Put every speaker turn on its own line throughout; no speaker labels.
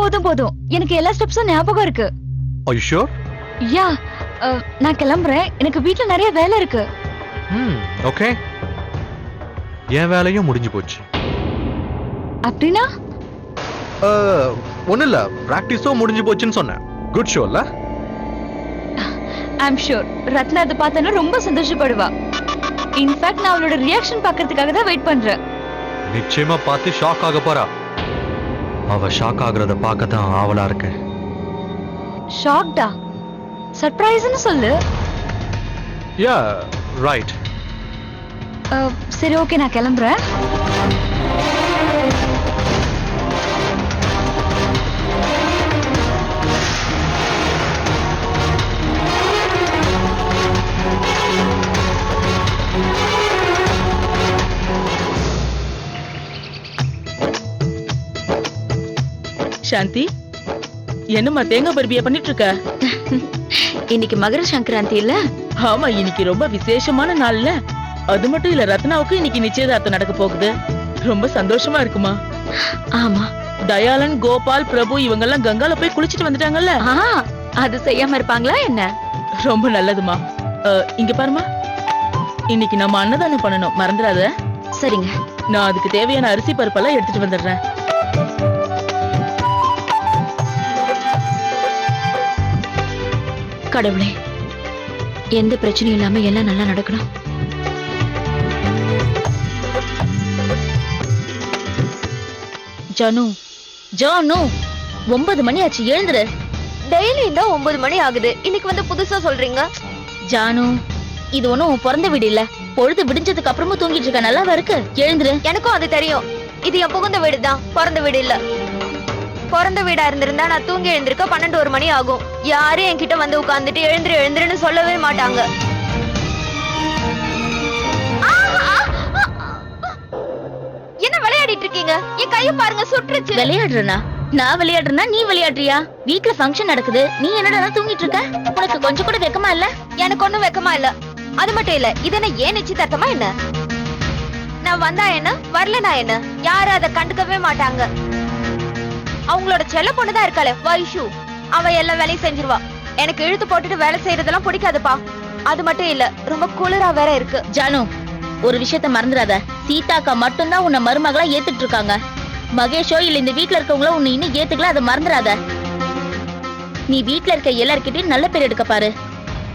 போதும் போதும், எனக்கு எல்லா ஸ்டெப்ஸும் ஞாபகம் இருக்கு.
Are you sure?
யா, நான் கிளம்புறேன். எனக்கு வீட்ல நிறைய வேலை இருக்கு.
ஓகே. என் வேலையும் முடிஞ்சு போச்சு.
அப்படின்னா
ஒன்னும் இல்ல, பிராக்டிஸும் முடிஞ்சு போச்சுன்னு சொன்னேன். குட் ஷோல்ல?
ஐம் ஷூர் ரத்னா அதை பார்த்தா ரொம்ப சந்தோஷப்படுவா. இன்ஃபேக்ட் நான் அவளோட ரியாக்ஷன் பார்க்கிறதுக்காக தான் வெயிட் பண்றேன்.
நிச்சயமா பார்த்து ஷாக் ஆக போறா. அவ ஷாக் ஆகுறத பார்க்க தான் ஆவலா இருக்கேன்.
ஷாக்டா? சர்ப்ரைஸ்னு சொல்லு.
யா, ரைட்.
சரி, ஓகே, நான் கிளம்புறேன்.
சாந்தி, என்னம்மா தேங்காய் பருப்பியா பண்ணிட்டு இருக்க?
இன்னைக்கு மகர சங்கராந்தி இல்ல?
ஆமா, இன்னைக்கு ரொம்ப விசேஷமான நாள்ல. அது மட்டும் இல்ல, ரத்னாவுக்கு இன்னைக்கு நிச்சயதார்த்தம் நடக்க போகுது. ரொம்ப சந்தோஷமா இருக்குமா?
ஆமா.
தயாளன், கோபால், பிரபு இவங்க எல்லாம் கங்கால போய் குளிச்சிட்டு வந்துட்டாங்கல்ல.
அது செய்யாம இருப்பாங்களா என்ன?
ரொம்ப நல்லதுமா. இங்க பாருமா, இன்னைக்கு நம்ம அன்னதானம் பண்ணணும், மறந்துடாத.
சரிங்க.
நான் அதுக்கு தேவையான அரிசி பருப்பெல்லாம் எடுத்துட்டு வந்துடுறேன்.
கடவுளே, எந்த பிரச்சனையும் இல்லாம எல்லாம் நல்லா நடக்கணும்.
ஜானு, ஜானு, 9 மணி ஆச்சு, எழுந்துரு.
டெய்லி இந்த 9 மணி ஆகுது, இன்னைக்கு வந்து புதுசா சொல்றீங்க?
ஜானு, இது ஒண்ணும் பிறந்த வீடு இல்ல. பொழுது விடிஞ்சதுக்கு அப்புறமும் தூங்கிட்டு இருக்க, நல்லாவா இருக்கு? எழுந்துரு.
எனக்கும் அது தெரியும். இது என் புகுந்த வீடு தான், பிறந்த வீடு இல்ல. பிறந்த வீடா இருந்திருந்தா நான் தூங்கி எழுந்திருக்க 12-1 மணி ஆகும். யாரும் என்கிட்ட வந்து உட்கார்ந்துட்டு எழுந்துரு எழுந்துருன்னு சொல்லவே மாட்டாங்க. என்ன விளையாடிட்டு இருக்கீங்க? என் கைய பாருங்க, சுற்றுச்சு.
விளையாடுறனா? நான் விளையாடுறனா நீ விளையாடுறியா? வீட்ல ஃபங்க்ஷன் நடக்குது, நீ என்னடா தூங்கிட்டு இருக்க? உனக்கு கொஞ்சம் கூட வெக்கமா இல்ல?
எனக்கு ஒண்ணும் வெக்கமா இல்ல. அது மட்டும் இல்ல, இது என்ன ஏன் நிச்சயதார்த்தமா என்ன? நான் வந்தா என்ன, வரலனா என்ன, யாரும் அதை கண்டுக்கவே மாட்டாங்க. அவங்களோட செல்ல பொண்ணுதான் இருக்காளே, வைஷு, அவ எல்லா வேலையும் செஞ்சிருவா. எனக்கு இழுத்து போட்டுட்டு வேலை செய்யறதெல்லாம் பிடிக்காதுப்பா. அது மட்டும் இல்ல, ரொம்ப குளிரா வேற இருக்கு.
ஜானு, ஒரு விஷயத்த மறந்துடாத. சீதாக்கா மட்டும்தான் உன்னை மருமகளா ஏத்துட்டு இருக்காங்க. மகேஷோ இல்ல இந்த வீட்ல இருக்கவங்களோ உன்னை இன்னும் ஏத்துக்கல, அதை மறந்துடாத. நீ வீட்ல இருக்க எல்லார்கிட்டயும் நல்ல பேர் எடுக்க பாரு.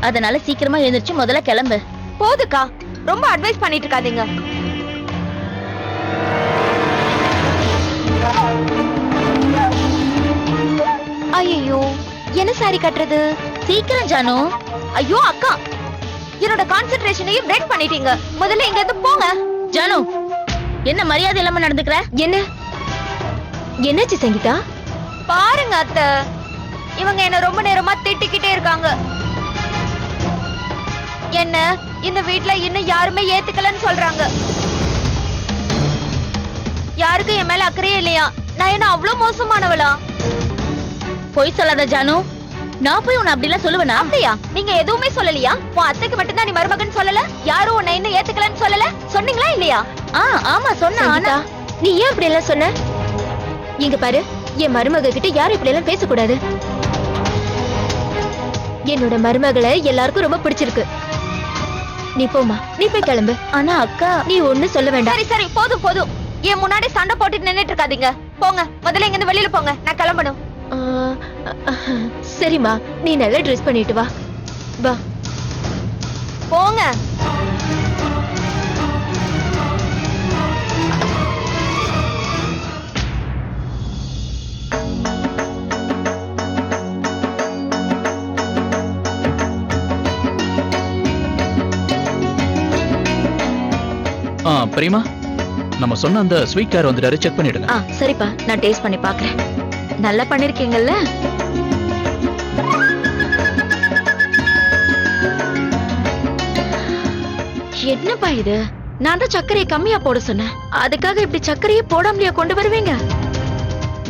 அதனால சீக்கிரமா எழுந்திருச்சு முதல்ல கிளம்பு.
போதுக்கா, ரொம்ப அட்வைஸ் பண்ணிட்டு இருக்காதீங்க. ஐயோ, என்ன சாரி கட்டுறது?
சீக்கிரம் ஜானு.
ஐயோ அக்கா, என்னோட கான்சென்ட்ரேஷனையும் பிரேக் பண்ணிட்டீங்க. முதல்ல இங்க இருந்து போங்க.
ஜானு, என்ன மரியாதை இல்லாம நடந்துக்கிற?
என்னாச்சு சங்கீதா? பாருங்க அத்தை, இவங்க என்ன ரொம்ப நேரமா திட்டிக்கிட்டே இருக்காங்க. என்ன இந்த வீட்ல இன்னும் யாருமே ஏத்துக்கலன்னு சொல்றாங்க. யாருக்கும் என் மேல அக்கறையே இல்லையா? நான் என்ன அவ்வளவு மோசமானவளா?
பொய் சொல்லாத ஜானு. நான் போய் உன்னை அப்படிலாம் சொல்லுவேனா?
அப்படியா? நீங்க எதுவுமே சொல்லலையா? உன் அத்தைக்கு மட்டும்தான் நீ மருமகன் சொல்லல, யாரும் உன்னை இன்னும் ஏத்துக்கலன்னு சொல்லல, சொன்னீங்களா இல்லையா?
ஆமா சொன்னா.
நீ ஏன் அப்படி எல்லாம் சொன்ன? இங்க பாரு, என் மருமக கிட்ட யாரும் இப்படி எல்லாம் பேசக்கூடாது. என்னோட மருமகளை எல்லாருக்கும் ரொம்ப பிடிச்சிருக்கு. நீ போமா, நீ போய் கிளம்பு.
ஆனா அக்கா,
நீ ஒண்ணு சொல்ல வேண்டாம். சரி சரி, போதும் போதும். என் முன்னாடி சண்டை போட்டுட்டு நின்னுட்டு இருக்காதீங்க. போங்க, முதல்ல இங்க இருந்து வெளியில போங்க, நான் கிளம்பணும். சரிம்மா, நீ நல்லா ட்ரெஸ் பண்ணிட்டு வா. வா, போங்க.
பிரியமா, நம்ம சொன்ன அந்த ஸ்வீட் கார் வந்துட்டாரு, செக் பண்ணிடுங்க.
சரிப்பா, நான் டேஸ்ட் பண்ணி பாக்குறேன். நல்லா பண்ணிருக்கீங்கல்ல? என்னப்பா இது? நான் தான் சர்க்கரையை கம்மியா போட சொன்னேன். அதுக்காக இப்படி சர்க்கரையை போடாமலையா கொண்டு வருவீங்க?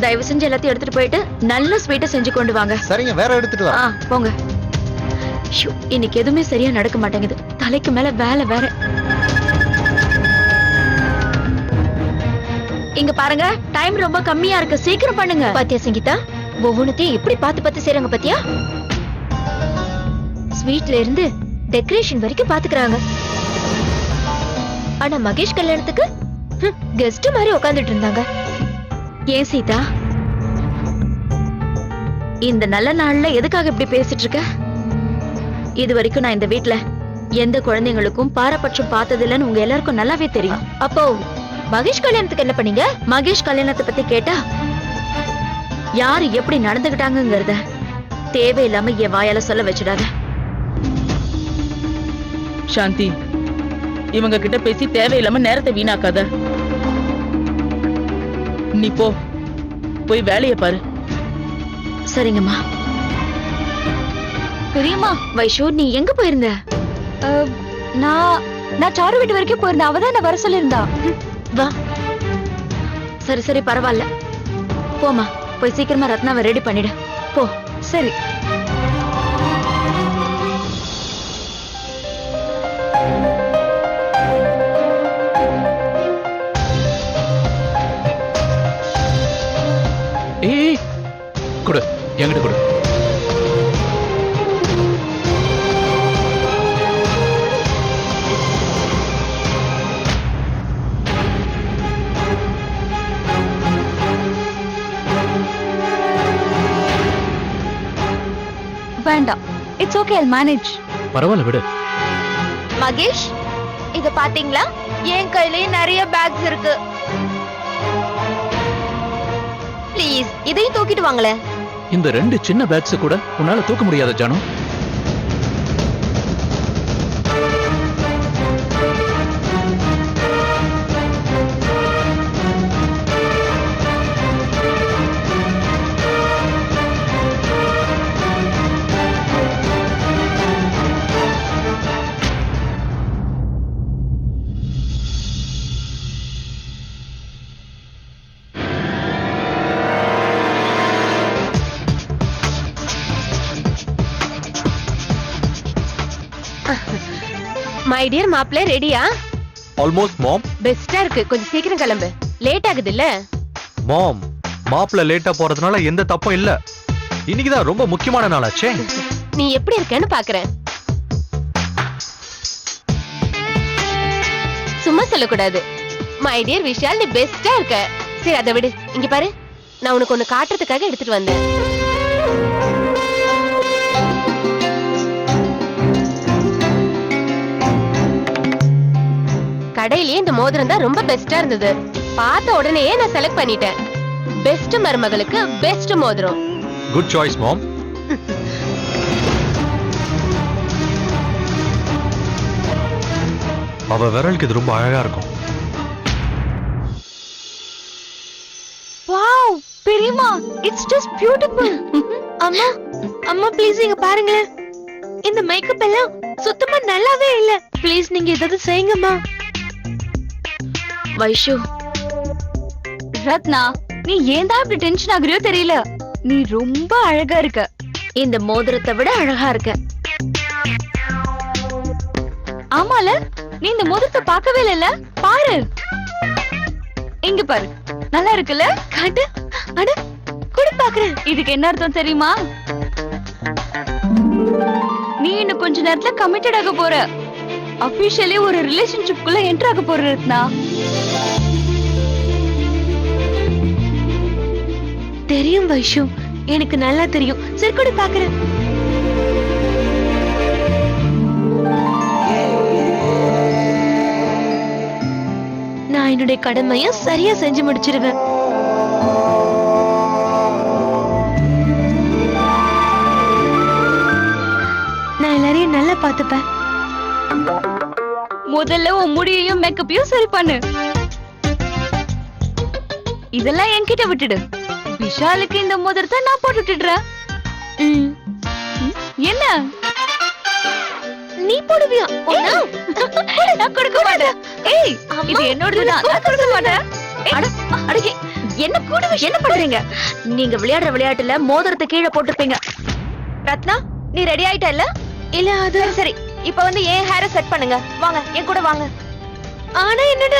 தயவு செஞ்சு எல்லாத்தையும் எடுத்துட்டு போயிட்டு நல்ல ஸ்வீட்டை செஞ்சு கொண்டு வாங்க.
சரிங்க, வேற எடுத்துட்டு வா.
போங்க. இன்னைக்கு எதுவுமே சரியா நடக்க மாட்டேங்குது. தலைக்கு மேல வேலை வேற.
இங்க பாருங்க, டைம் ரொம்ப கம்மியா இருக்கு, சீக்கிரம் பண்ணுங்க.
பாத்தியா சங்கீதா, ஒவ்வொன்னுத்தையும் எப்படி பார்த்து பார்த்து செய்றாங்க பாத்தியா? ஸ்வீட்ல இருந்து டெக்கரேஷன் வரைக்கும் பாத்துக்கறாங்க. ஆனா மகேஷ் கல்யாணத்துக்கு கெஸ்ட் மாதிரி உட்கார்ந்துட்டு இருந்தாங்க.
ஏன் சீதா, இந்த நல்ல நாள்ல எதுக்காக இப்படி பேசிட்டு இருக்க? இது வரைக்கும் நான் இந்த வீட்ல எந்த குழந்தைங்களுக்கும் பாரபட்சம் பார்த்ததில்லன்னு உங்க எல்லாருக்கும் நல்லாவே தெரியும்.
அப்போ மகேஷ் கல்யாணத்துக்கு என்ன பண்ணீங்க?
மகேஷ் கல்யாணத்தை பத்தி கேட்டா யாரு எப்படி நடந்துகிட்டாங்கங்கறத தேவையில்லாம என் வாயால சொல்ல வச்சிடாத.
சாந்தி, இவங்க கிட்ட பேசி தேவையில்லாம நேரத்தை வீணாக்காத. நீ போய் வேலைய பாரு.
சரிங்கம்மா. பெரியம்மா, வைஷு நீ எங்க போயிருந்த?
நான் சாரு வீட்டு வரைக்கும் போயிருந்தேன். அவதான் என்ன வர சொல்லியிருந்தா.
வா. சரி சரி பரவாயில்ல, போமா. போய் சீக்கிரமா ரத்னாவை ரெடி பண்ணிடு. போ.
சரி.
ஏய், கொடு, என்கிட்ட கொடு.
வேண்டாம், இட்ஸ் ஓகே, ஐ மேனேஜ்.
பரவாயில்ல, விடு.
மகேஷ், இத பாத்தீங்களா? என் கையிலே நிறைய பேக்ஸ் இருக்கு. ப்ளீஸ் இதையும் தூக்கிட்டு வாங்களே.
இந்த 2 சின்ன பேக்ஸ் கூட உன்னால தூக்க முடியாத ஜானு.
மை டியர் மாப்ளே, ரெடியா?
ஆல்மோஸ்ட் மாம்.
பெஸ்டா இருக்கு, கொஞ்சம் சீக்கிரம் கிளம்பு. லேட் ஆகுது இல்ல?
மாம், மாப்பிள்ள லேட்டா போறதுனால எந்த தப்பும் இல்ல. இன்னைக்குதான் ரொம்ப முக்கியமான நாளாச்சே.
நீ எப்படி இருக்கன்னு பாக்குறேன். சும்மா சொல்லக்கூடாது. மை டியர் விஷால், நீ பெஸ்டா இருக்க. சரி அதை விடு. இங்க பாரு, நான் உனக்கு ஒண்ணு காட்டுறதுக்காக எடுத்துட்டு வந்தேன். கடையிலேயே இந்த மோதிரம் தான் ரொம்ப பெஸ்டா இருந்தது. பார்த்த உடனேயே நான் செலக்ட் பண்ணிட்டேன். பெஸ்ட் மருமகளுக்கு பெஸ்ட் மோதிரம்.
குட் சாய்ஸ் மாம். அவ விரலுக்கு இது ரொம்ப அழகா இருக்கும்.
வாவ், பெரியம்மா, இட்ஸ் ஜஸ்ட் பியூட்டிஃபுல். அம்மா, அம்மா ப்ளீஸ் இங்க பாருங்களேன். இந்த மேக்கப் எல்லாம் சுத்தமா நல்லாவே இல்ல. ப்ளீஸ் நீங்க ஏதாவது செய்யுங்கம்மா.
வைஷு,
ரத்னா, நீ ஏன்டா இப்படி டென்ஷன் ஆகுறியோ தெரியல. நீ ரொம்ப அழகா இருக்க.
இந்த மோதிரத்தை விட அழகா இருக்க.
ஆமால, நீ இந்த மோதிரத்தை பார்க்கவே இல்ல. பாரு, இங்க பாரு, நல்லா இருக்குல்ல? காட்டு. அட, குடு பாக்குறேன். இதுக்கு என்ன அர்த்தம் தெரியுமா? நீ இன்னும் கொஞ்ச நேரத்துல கமிட்டட் ஆக போற. அபிஷியலி ஒரு ரிலேஷன்ஷிப்குள்ள என்டர் ஆக போற ரத்னா. தெரியும் வைஷு, எனக்கு நல்லா தெரியும். சரி கூட பாக்குறேன். நான் என்னுடைய கடமைய சரியா செஞ்சு முடிச்சிருவேன். நான் எல்லாரையும் நல்லா பாத்துப்பேன். முதல்ல உன் முடியையும் மேக்கப்பையும் சரி பண்ணு. இதெல்லாம் என்கிட்ட விட்டுடு. விஷாலுக்கு இந்த மோதிரத்தை நான் போட்டு விட்டுடுறேன். என்ன நீ போடுவியா? நான் கொடுக்க மாட்டேன். ஏய், இது என்னோடது. நான் கொடுக்க மாட்டேன்.
என்ன கூட என்ன பண்றீங்க நீங்க? விளையாடுற விளையாட்டுல மோதிரத்தை கீழே போட்டுப்பீங்க.
ரத்னா, நீ ரெடி ஆயிட்ட இல்ல? இல்ல, அது சரி. இப்ப வந்து ஏன் ஹேரை செட் பண்ணுங்க. வாங்க, என் கூட வாங்க. ஆனா என்னோட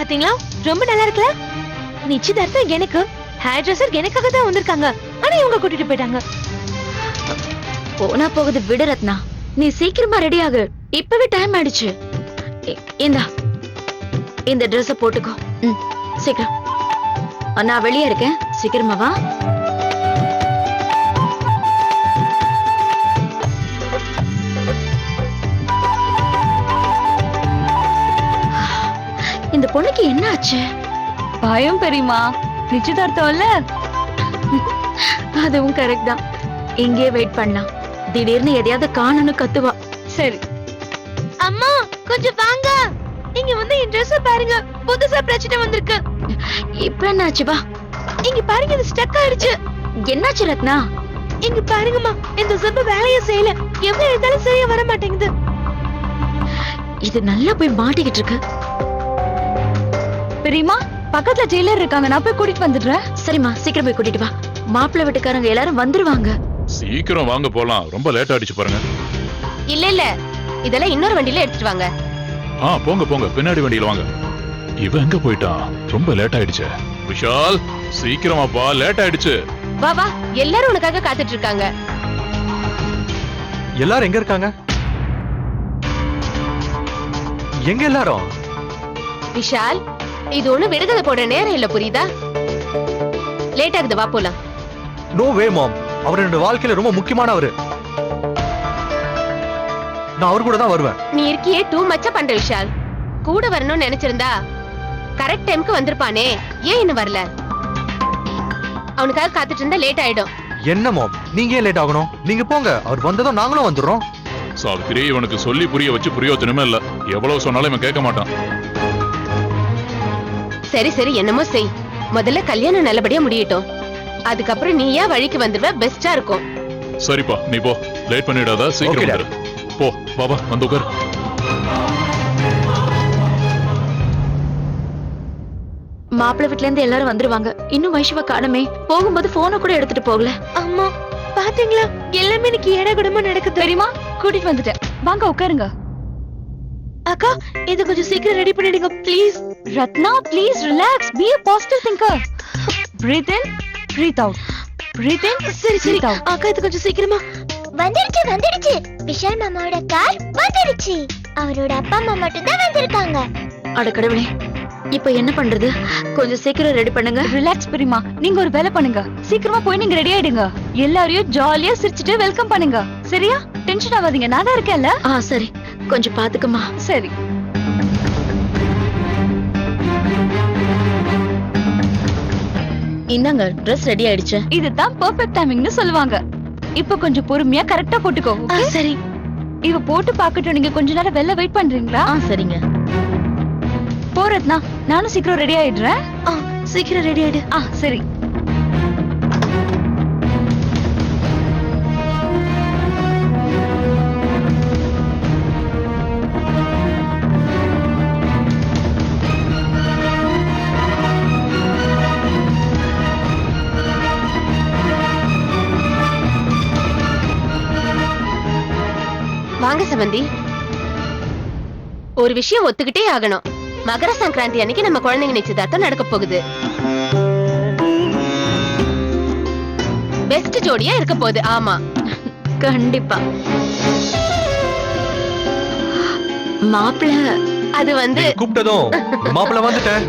பாத்தீங்களா ரொம்ப நல்லா இருக்குல்ல? நிச்சயதார்த்தம் எனக்கு, ஹேர் ட்ரெஸ்ஸர் எனக்காக தான் வந்திருக்காங்க. ஆனா இவங்க கூட்டிட்டு போயிட்டாங்க.
போனா போகுது விடு ரத்னா. நீ சீக்கிரமா ரெடி ஆகு. இப்பவே டைம் ஆயிடுச்சு. இந்தா இந்த ட்ரெஸ் போட்டுக்கோ. சீக்கிரம். நான் வெளியே இருக்கேன், சீக்கிரமா வா. இந்த பொண்ணுக்கு என்ன ஆச்சு?
பயம் பெரியமா, நிச்சயதார்த்தம் இல்ல.
அதுவும் கரெக்ட் தான். இங்கே வெயிட் பண்ணலாம். திடீர்னு எதையாவது காணும்னு கத்துவா.
சரி. அம்மா கொஞ்சம் வாங்க. இங்க வந்து என் ட்ரெஸ் பாருங்க, புதுசா பிரச்சனை வந்திருக்கு.
இப்ப என்னாச்சு? வா
இங்க பாருங்க, இது ஸ்டக் ஆயிடுச்சு.
என்னாச்சு ரத்னா?
இங்க பாருங்கம்மா, இந்த ஜிப் வேலைய செய்யல. எவ்வளவு எடுத்தாலும் சரியா வர மாட்டேங்குது.
இது நல்லா போய் மாட்டிக்கிட்டு இருக்கு.
பெரியமா, பக்கத்துல ஜெயிலர் இருக்காங்க, நான் போய் கூட்டிட்டு வந்துடுறேன்.
சரிம்மா, சீக்கிரம் போய் கூட்டிட்டு வா. மாப்பிள்ளை வீட்டுக்காரங்க எல்லாரும் வந்துருவாங்க.
சீக்கிரம் வாங்க போலாம், ரொம்ப லேட் ஆயிடுச்சு பாருங்க.
இல்ல இல்ல, இதெல்லாம் இன்னொரு வண்டியில எடுத்துட்டு வாங்க.
போங்க போங்க, பின்னாடி வண்டியில வாங்க. இவன் எங்க போயிட்டான்? ரொம்ப லேட் ஆயிடுச்சு. விஷால் சீக்கிரமாப்பா, லேட் ஆயிடுச்சு.
வா வா, எல்லாரும் உனக்காக காத்துட்டு இருக்காங்க.
எல்லாரும் எங்க இருக்காங்க? எங்க எல்லாரும்?
விஷால், இது ஒண்ணு விடுதலை போட நேரம் இல்ல, புரியுதா? லேட் ஆகுது, வா போலாம்.
நோ வே மாம், அவர் என்னோட வாழ்க்கையில ரொம்ப முக்கியமானவரு. நான் அவர் கூட தான் வருவேன்.
நீ இருக்கியே டூ மச்சா பண்ற விஷால். கூட வரணும்னு நினைச்சிருந்தா கரெக்ட் டைம்க்கு வந்திருப்பானே, ஏன் இன்னும் வரல? அவனுக்காக காத்துட்டு இருந்தா லேட் ஆயிடும்.
என்ன மாம், நீங்க ஏன் லேட் ஆகணும்? நீங்க போங்க, அவர் வந்ததும் நாங்களும் வந்துடுறோம்.
சாவித்திரி, இவனுக்கு சொல்லி புரிய வச்சு பிரயோஜனமே இல்ல. எவ்வளவு சொன்னாலும் இவன் கேட்க மாட்டான்.
சரி சரி, என்னமோ செய். முதல்ல கல்யாணம் நல்லபடியா முடியட்டும், அதுக்கப்புறம் நீயா வழிக்கு வந்துடுவ, பெஸ்டா இருக்கும்.
சரிப்பா, நீ போ, லேட் பண்ணிடாத, சீக்கிரம்
Okay,
வந்துரு. போ பாபா, வந்து உட்கார்.
மாப்பிள்ளை வீட்ல இருந்து எல்லாரும் வந்துருவாங்க. இன்னும் வைஷ்வ காணமே. போகும்போது போனை கூட எடுத்துட்டு போகல.
அம்மா பாத்தீங்களா, எல்லாமே எனக்கு ஏடாகுடமா நடக்குது. தெரியுமா, கூட்டிட்டு வந்துட்டேன். வாங்க உட்காருங்க. அக்கா, இது கொஞ்சம் சீக்கிரம் ரெடி பண்ணிடுங்க please. Ratna please relax, be a positive thinker. Breathe in, breathe out. Breathe in, சரி சரி. அக்கா, இது கொஞ்சம் சீக்கிரமா.
வந்துடுச்சு. விஷால் மாமாவோட கார் வந்துடுச்சு. அவரோட அப்பா அம்மா மட்டும் தான் வந்திருக்காங்க.
அட கடவுளே, இப்ப என்ன பண்றது? கொஞ்சம் சீக்கிரம் ரெடி பண்ணுங்க.
ரிலாக்ஸ் பெரியமா, நீங்க ஒரு வேலை பண்ணுங்க. சீக்கிரமா போய் நீங்க ரெடி ஆயிடுங்க. எல்லாரையும் ஜாலியா சிரிச்சிட்டு வெல்கம் பண்ணுங்க. சரியா? டென்ஷன் ஆகாதீங்க, நான் தான் இருக்கேன்ல.
சரி, கொஞ்சம் பாத்துக்கமா.
சரி.
இந்தாங்க, ட்ரெஸ் ரெடி ஆயிடுச்சு.
இதுதான் பெர்ஃபெக்ட் டைமிங்னு சொல்லுவாங்க. இப்போ கொஞ்சம் பொறுமையா கரெக்டா போட்டுக்கோ.
சரி.
இவ போட்டு பாக்கட்டும், நீங்க கொஞ்ச நேரம் வெளில வெயிட் பண்றீங்களா?
சரிங்க.
போறதுனா நானும் சீக்கிரம் ரெடி ஆயிடுறேன்.
சீக்கிரம் ரெடி ஆயிடு.
சரி. வாங்க சமந்தி. ஒரு விஷயம் ஒத்துக்கிட்டே ஆகணும். மகர சங்கராந்தி அன்னைக்கு நம்ம குழந்தைங்க நிச்சயதார்த்தம் நடக்க போகுது. பெஸ்ட் ஜோடியா இருக்க போகுது. ஆமா,
கண்டிப்பா. மாப்பிள்ள
அது வந்து
கூப்பிட்டதும் மாப்பிள்ள வந்துட்டேன்.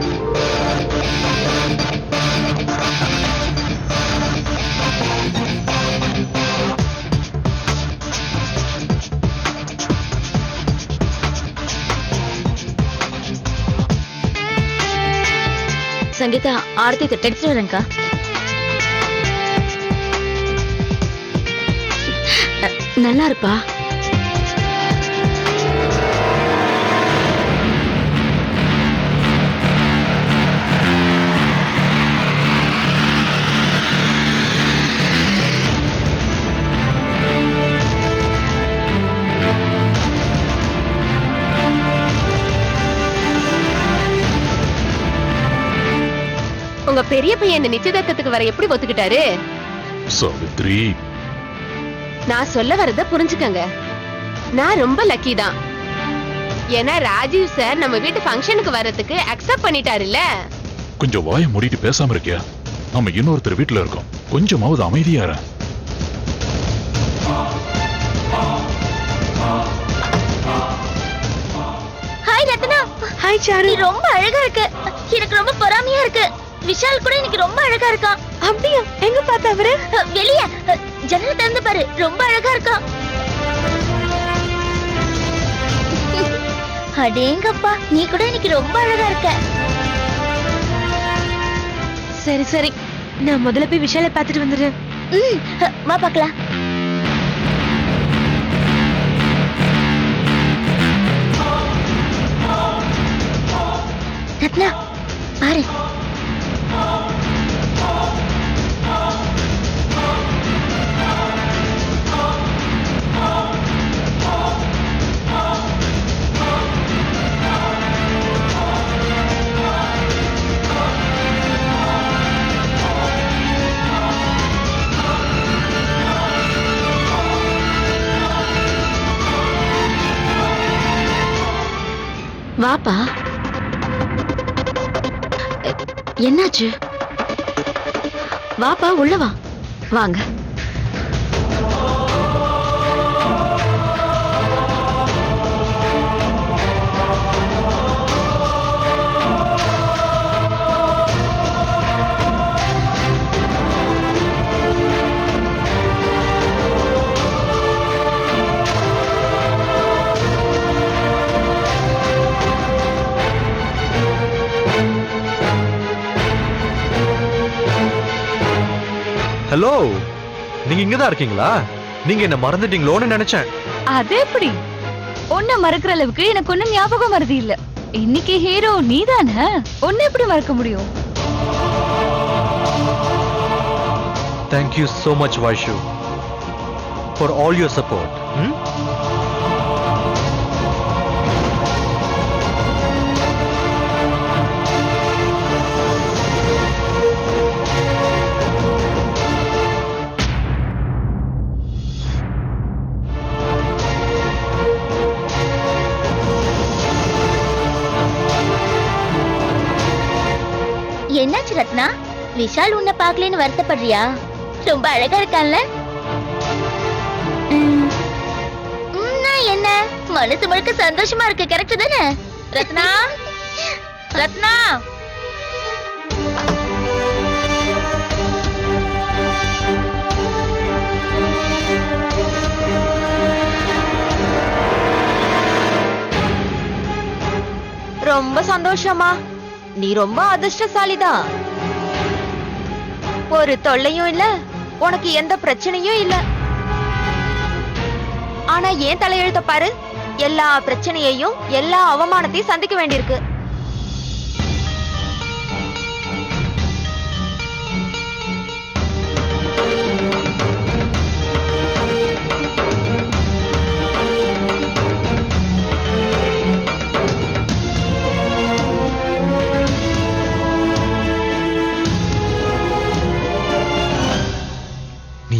சங்கீதா, ஆர்த்தி எடுத்துட்டு வரேன்க்கா. நல்லா இருப்பா.
உங்க பெரிய பையன் இந்த நிச்சயதார்த்தத்துக்கு வர எப்படி ஒத்துக்கிட்டாரு?
சாவித்ரி,
நான் சொல்ல வரத புரிஞ்சுக்கங்க. நான் ரொம்ப லக்கி தான்.
ஏன்னா ராஜீவ் சார் நம்ம வீட்டு ஃபங்க்ஷனுக்கு வர்றதுக்கு அக்செப்ட் பண்ணிட்டாருல்ல.
கொஞ்சம் வாயை மூடிட்டு பேசாம இருக்கியா? நம்ம இன்னொருத்தர் வீட்டுல இருக்கோம், கொஞ்சமாவது அமைதியா இரு.
ஹாய் ரத்னா.
ஹாய் சாரு.
நீ ரொம்ப அழகா இருக்கு. எனக்கு ரொம்ப பொறாமையா இருக்கு. விஷால் கூட இன்னைக்கு ரொம்ப அழகா இருக்கான்.
அப்படியா? எங்க பார்த்த அவரு?
வெளிய ஜன்னல் திறந்து பாரு, ரொம்ப அழகா இருக்கான். அடேங்கப்பா, நீ கூட இன்னைக்கு ரொம்ப அழகா இருக்க.
சரி சரி, நான் முதல்ல போய் விஷாலை பார்த்துட்டு வந்துடுறேன்.
வா பார்க்கலாம். ரத்னா பாரு.
வாப்பா. என்னாச்சு? வாப்பா, உள்ள வா. வாங்க.
ஹலோ, நீங்க இங்கதான் இருக்கீங்களா? நீங்க என்ன மறந்துட்டீங்களோன்னு நினைச்சேன்.
அது எப்படி? உன்னை மறக்கிற அளவுக்கு எனக்கு ஒண்ணும் ஞாபகம் வருது இல்ல. இன்னைக்கு ஹீரோ நீதானே, உன்னை எப்படி மறக்க முடியும்?
Thank you so much, Vaishu, for all your support.
என்னாச்சு ரத்னா? விஷால் உன்னை பார்க்கலன்னு வருத்தப்படுறியா? ரொம்ப அழகா இருக்கான்ல? என்ன மனசு முழுக்க சந்தோஷமா இருக்கு, கரெக்ட் தானே ரத்னா? ரத்னா
ரொம்ப சந்தோஷமா. நீ ரொம்ப அதிர்ஷ்டசாலிதான். ஒரு தொல்லையும் இல்ல, உனக்கு எந்த பிரச்சனையும் இல்ல. ஆனா ஏன் தலையெழுத்த பாரு, எல்லா பிரச்சனையையும் எல்லா அவமானத்தையும் சந்திக்க வேண்டியிருக்கு.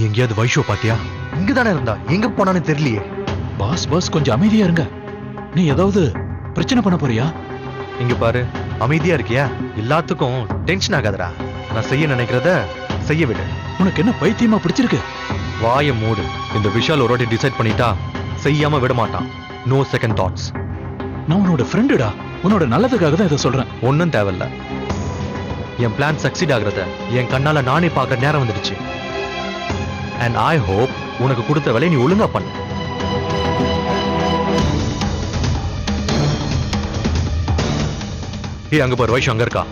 எங்கேயாவது வைஷோ பாத்தியா? இங்கதானே இருந்தா, எங்க போனான்னு தெரியலையே.
பாஸ் கொஞ்சம் அமைதியா இருங்க. நீ ஏதாவது பிரச்சனை பண்ண போறியா?
இங்க பாரு, அமைதியா இருக்கியா? எல்லாத்துக்கும் டென்ஷன் ஆகாதடா. நான் செய்ய நினைக்கிறத செய்ய விடு.
உனக்கு என்ன பைத்தியமா பிடிச்சிருக்கு?
வாய மூடு. இந்த விஷால் ஒரு வாட்டி டிசைட் பண்ணிட்டா செய்யாம விட மாட்டான். No second thoughts.
நான் உன்னோட ஃப்ரெண்டுடா. உன்னோட நல்லதுக்காக தான் இதை சொல்றேன்.
ஒன்னும் தேவையில்ல. என் பிளான் சக்சீட் ஆகுறத என் கண்ணால நானே பார்க்க நேரம் வந்துடுச்சு. And I hope உனக்கு கொடுத்த வேலையை நீ ஒழுங்கா பண்ணு. அங்க பாரு, வைஷு அங்க இருக்கா.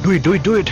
Do it.